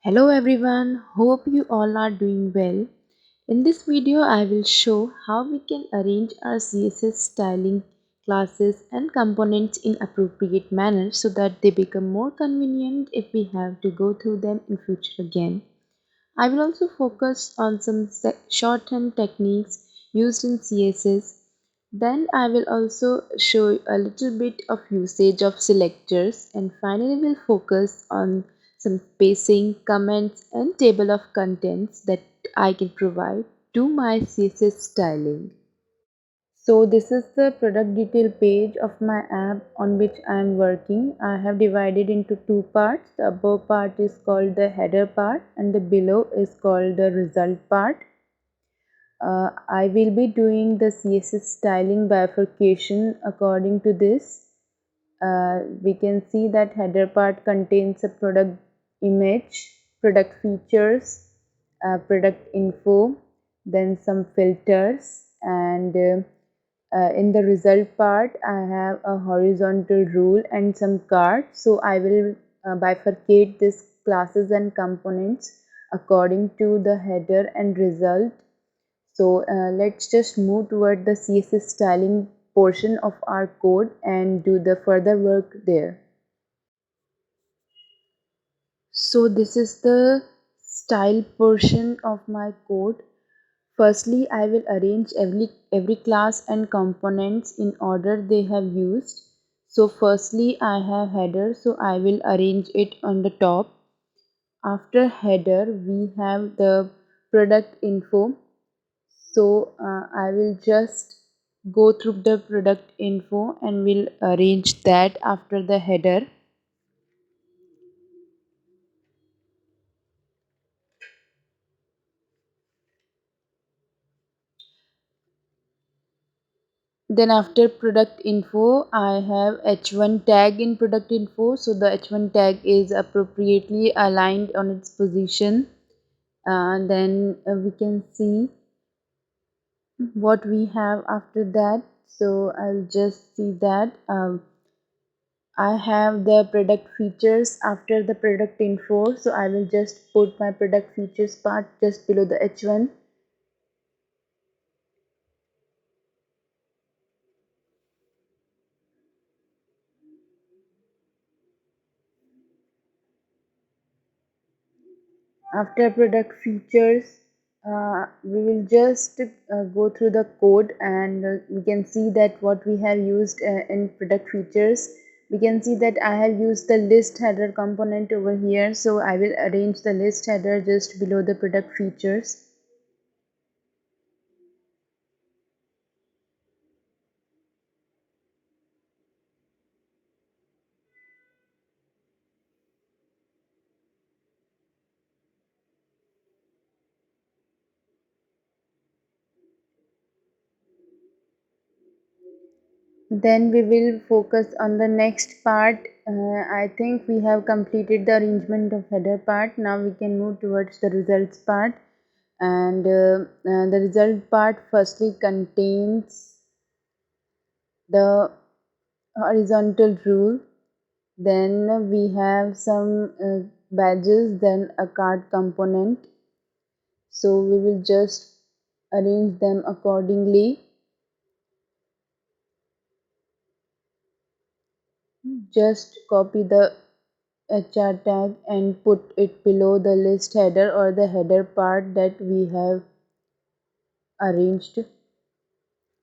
Hello everyone, hope you all are doing well. In this video, I will show how we can arrange our CSS styling classes and components in appropriate manner so that they become more convenient if we have to go through them in future again. I will also focus on some shorthand techniques used in CSS. Then I will also show a little bit of usage of selectors, and finally we'll focus on some spacing, comments and table of contents that I can provide to my CSS styling. So this is the product detail page of my app on which I am working. I have divided into two parts. The above part is called the header part and the below is called the result part. I will be doing the CSS styling bifurcation according to this. We can see that header part contains a product image, product features, product info, then some filters, and in the result part I have a horizontal rule and some cards. So I will bifurcate these classes and components according to the header and result. So let's just move toward the CSS styling portion of our code and do the further work there. So this is the style portion of my code. Firstly, I will arrange every class and components in order they have used. So firstly, I have header, so I will arrange it on the top. After header, we have the product info. So I will just go through the product info and will arrange that after the header. Then after product info, I have h1 tag in product info. So the h1 tag is appropriately aligned on its position. Then we can see what we have after that. So I'll just see that. I have the product features after the product info, so I will just put my product features part just below the h1. After product features, we will just go through the code, and we can see that what we have used in product features. We can see that I have used the list header component over here, so I will arrange the list header just below the product features. Then we will focus on the next part. I think we have completed the arrangement of header part. Now we can move towards the results part. And the result part firstly contains the horizontal rule. Then we have some badges, then a card component. So we will just arrange them accordingly. Just copy the HR tag and put it below the list header or the header part that we have arranged.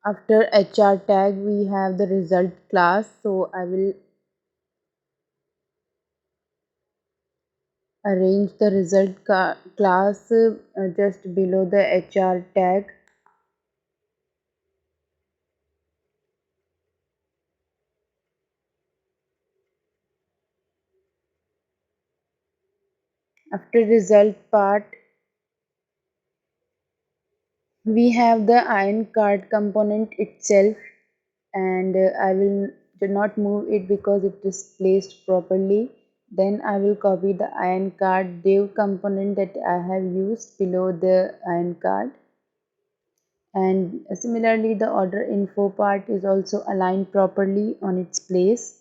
After HR tag we have the result class, so I will arrange the result class just below the HR tag. After result part we have the iron card component itself, and I will do not move it because it is placed properly. Then I will copy the iron card div component that I have used below the iron card, and similarly the order info part is also aligned properly on its place.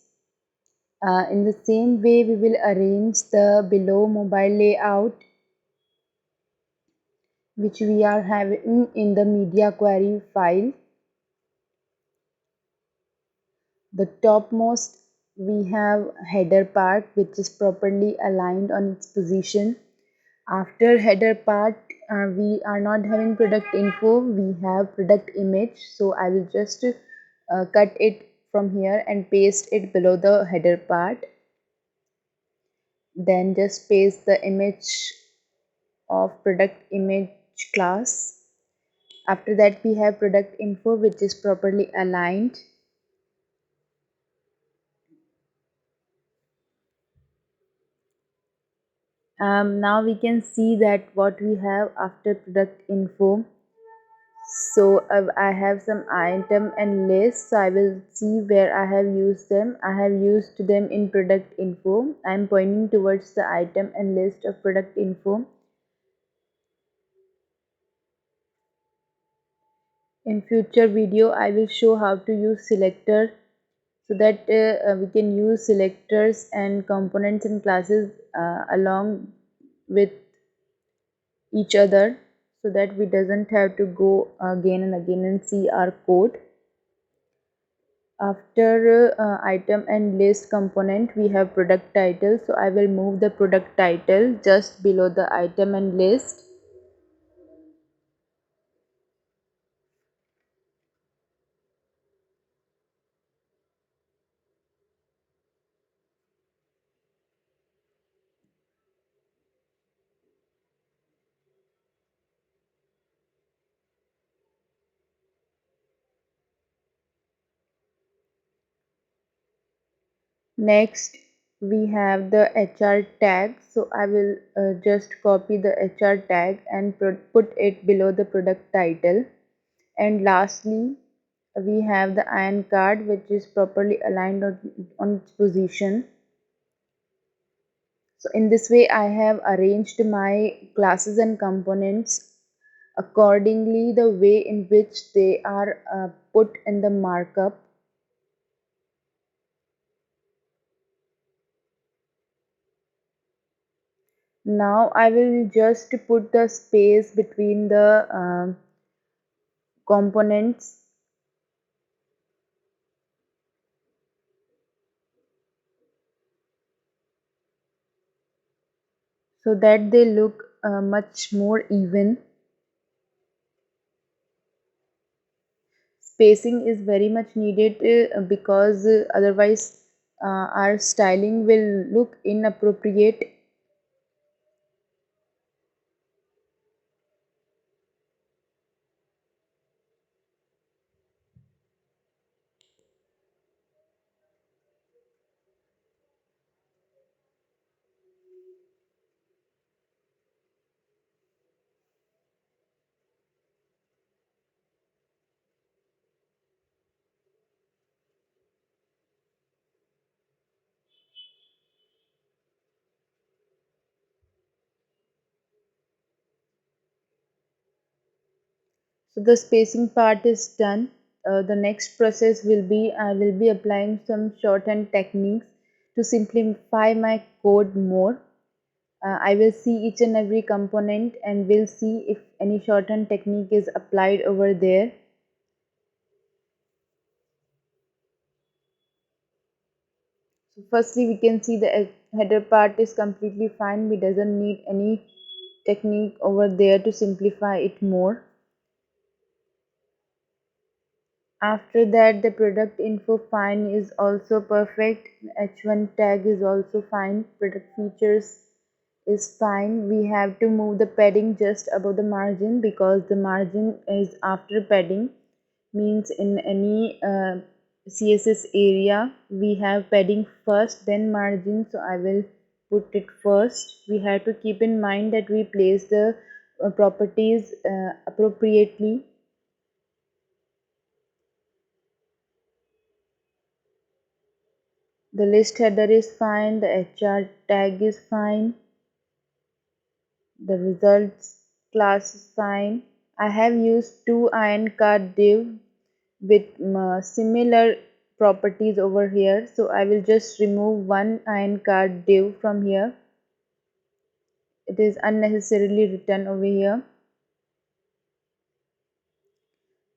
In the same way, we will arrange the below mobile layout which we are having in the media query file. The topmost we have header part which is properly aligned on its position. After header part, we are not having product info, we have product image. So I will just cut it from here and paste it below the header part. Then just paste the image of product image class. After that, we have product info which is properly aligned. Now we can see that what we have after product info. So I have some item and list, so I will see where I have used them. I have used them in product info. I am pointing towards the item and list of product info. In future video I will show how to use selector, so that we can use selectors and components and classes along with each other, so that we doesn't have to go again and again and see our code. After item and list component, we have product title, so I will move the product title just below the item and list. Next we have the HR tag, so I will just copy the HR tag and put it below the product title. And lastly, we have the iron card which is properly aligned on its position. So in this way I have arranged my classes and components accordingly the way in which they are put in the markup. Now I will just put the space between the components, so that they look much more even. Spacing is very much needed because otherwise our styling will look inappropriate. So the spacing part is done. The next process will be I will be applying some shorthand techniques to simplify my code more. I will see each and every component and will see if any shorthand technique is applied over there. So firstly we can see the header part is completely fine. We doesn't need any technique over there to simplify it more. After that, the product info fine is also perfect. H1 tag is also fine. Product features is fine. We have to move the padding just above the margin because the margin is after padding. Means in any CSS area we have padding first then margin, so I will put it first. We have to keep in mind that we place the properties appropriately. The list header is fine, the HR tag is fine, the results class is fine. I have used two iron card div with similar properties over here. So I will just remove one iron card div from here. It is unnecessarily written over here.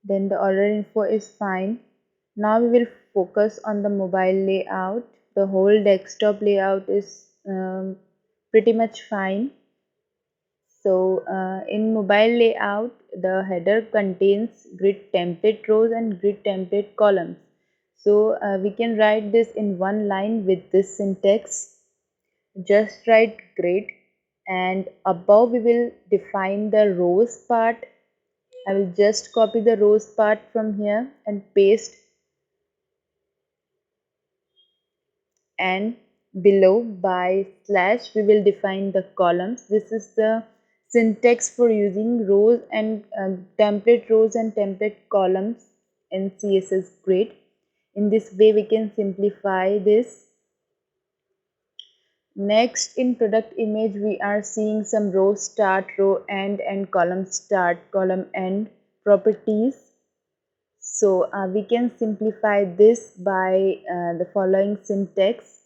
Then the order info is fine. Now we will focus on the mobile layout. The whole desktop layout is pretty much fine. So in mobile layout, the header contains grid template rows and grid template columns. So we can write this in one line with this syntax. Just write grid, and above we will define the rows part. I will just copy the rows part from here and paste, and below by slash we will define the columns. This is the syntax for using rows and template rows and template columns in CSS Grid. In this way we can simplify this. Next, in product image we are seeing some row start, row end, and column start, column end properties. So we can simplify this by the following syntax.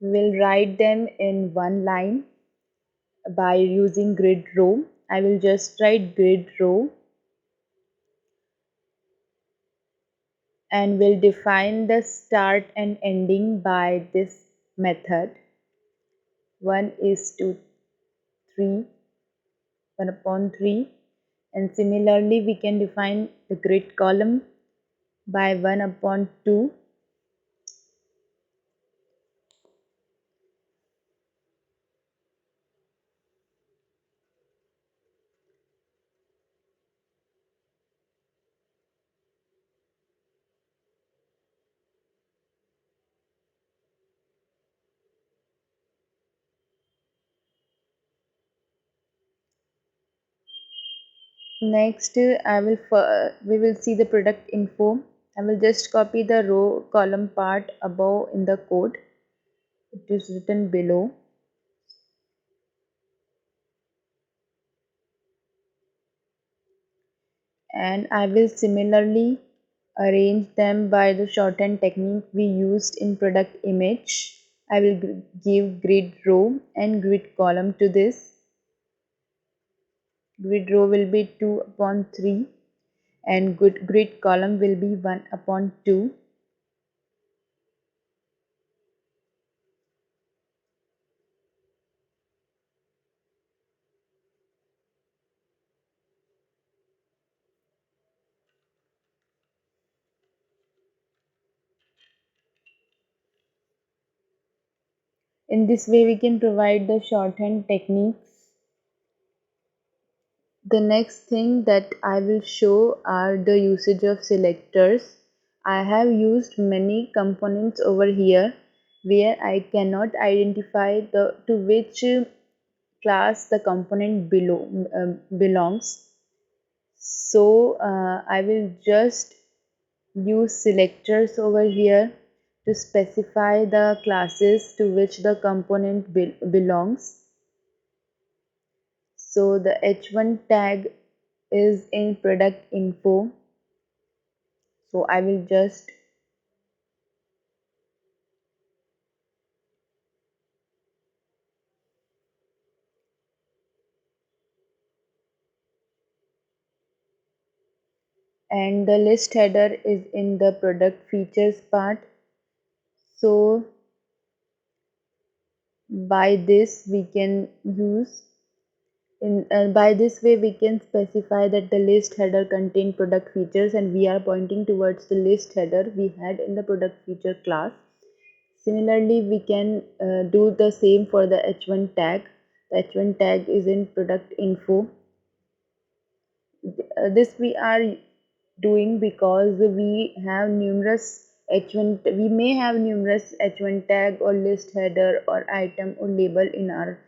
We will write them in one line by using grid row. I will just write grid row and will define the start and ending by this method. 1 is to 3, 1 upon 3, and similarly we can define the grid column by 1 upon 2. Next, we will see the product info. I will just copy the row column part above in the code. It is written below. And I will similarly arrange them by the shorthand technique we used in product image. I will give grid row and grid column to this. Grid row will be 2 upon 3 and grid column will be 1 upon 2. In this way we can provide the shorthand techniques. The next thing that I will show are the usage of selectors. I have used many components over here where I cannot identify to which class the component belongs. So I will just use selectors over here to specify the classes to which the component belongs. So the h1 tag is in product info. So I will just and the list header is in the product features part. So by this we can use by this way we can specify that the list header contain product features and we are pointing towards the list header we had in the product feature class. Similarly, we can do the same for the h1 tag. The h1 tag is in product info. This we are doing because we have numerous h1, we may have numerous h1 tag or list header or item or label in our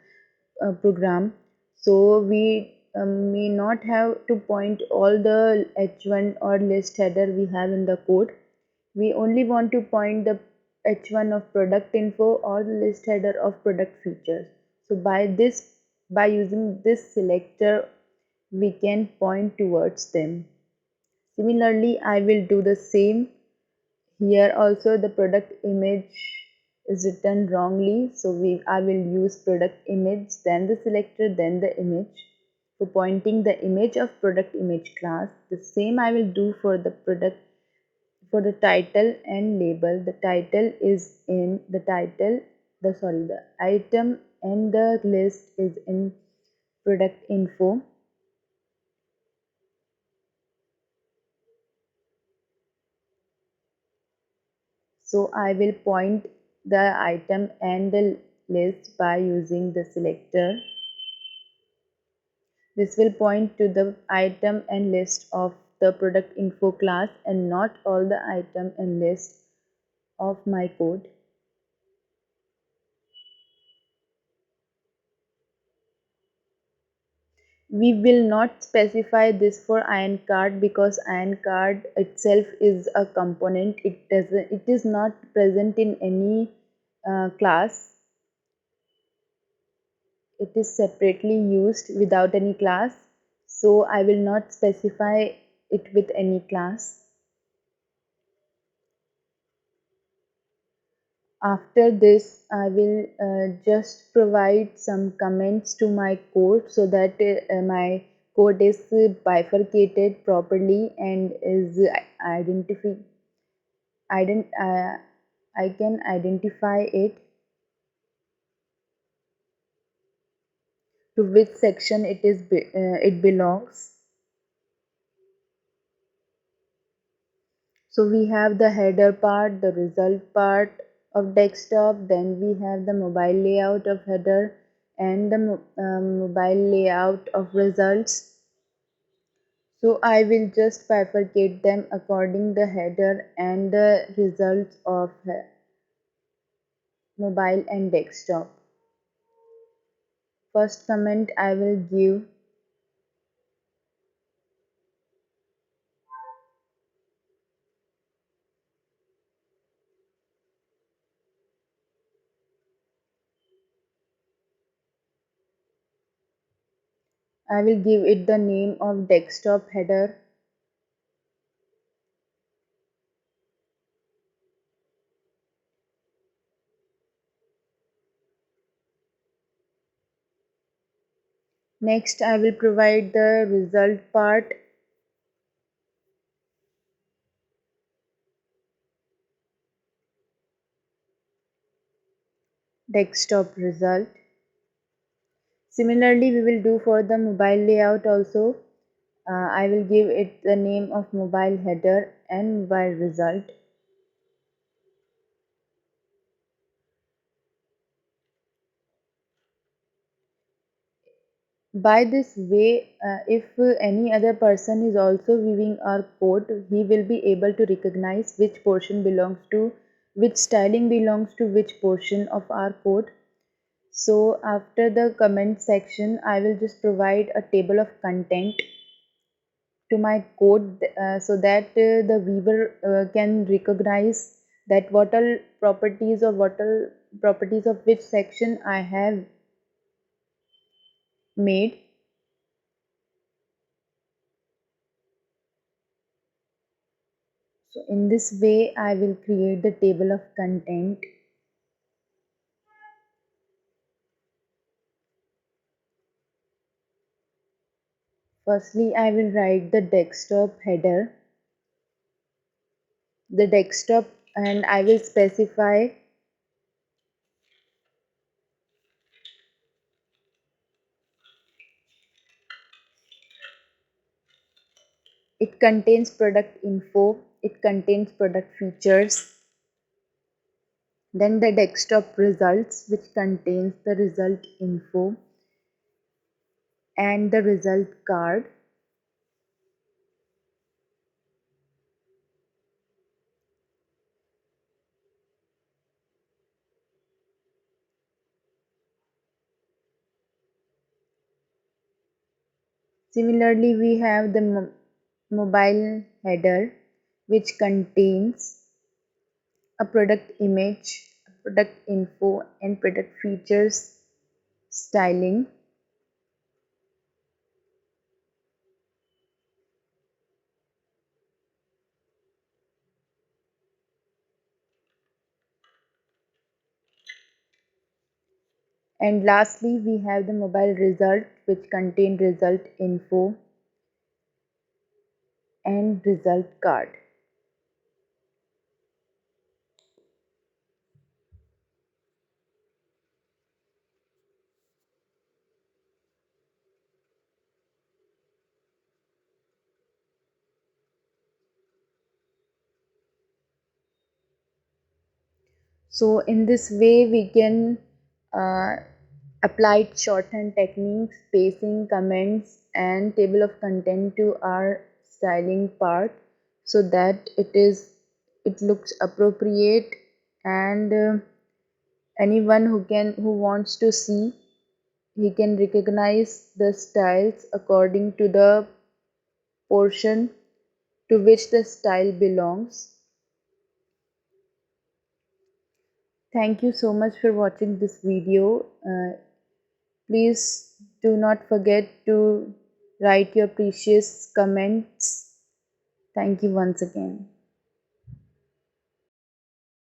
program. So we may not have to point all the h1 or list header we have in the code. We only want to point the h1 of product info or the list header of product features. So by using this selector we can point towards them. Similarly, I will do the same Here also the product image is written wrongly, so I will use product image, then the selector, then the image. For pointing the image of product image class, the same I will do for the product, for the title and label. The title is in the title, the item and the list is in product info. So I will point the item and the list by using the selector. This will point to the item and list of the product info class and not all the item and list of my code. We will not specify this for iron card because iron card itself is a component. It is not present in any class. It is separately used without any class, so I will not specify it with any class. After this, I will just provide some comments to my code so that my code is bifurcated properly and is ident I can identify it to which section it belongs. So we have the header part, the result part of desktop, then we have the mobile layout of header and the mobile layout of results. So I will just bifurcate them according the header and the results of mobile and desktop. First comment I will give it the name of desktop header. Next I will provide the result part. Desktop result. Similarly, we will do for the mobile layout also. I will give it the name of mobile header and mobile result. By this way, if any other person is also viewing our code, he will be able to recognize which portion belongs to, which styling belongs to which portion of our code. So after the comment section, I will just provide a table of content to my code so that the viewer can recognize that what all properties or what all properties of which section I have made. So in this way I will create the table of content. Firstly, I will write the desktop header, the desktop, and I will specify it contains product info, it contains product features, then the desktop results which contains the result info and the result card. Similarly, we have the mobile header which contains a product image, product info and product features styling. And lastly, we have the mobile result, which contain result info and result card. So in this way, we can uh, apply shorthand techniques, spacing, comments, and table of content to our styling part, so that it looks appropriate, and anyone who wants to see, he can recognize the styles according to the portion to which the style belongs. Thank you so much for watching this video. Please do not forget to write your precious comments. Thank you once again.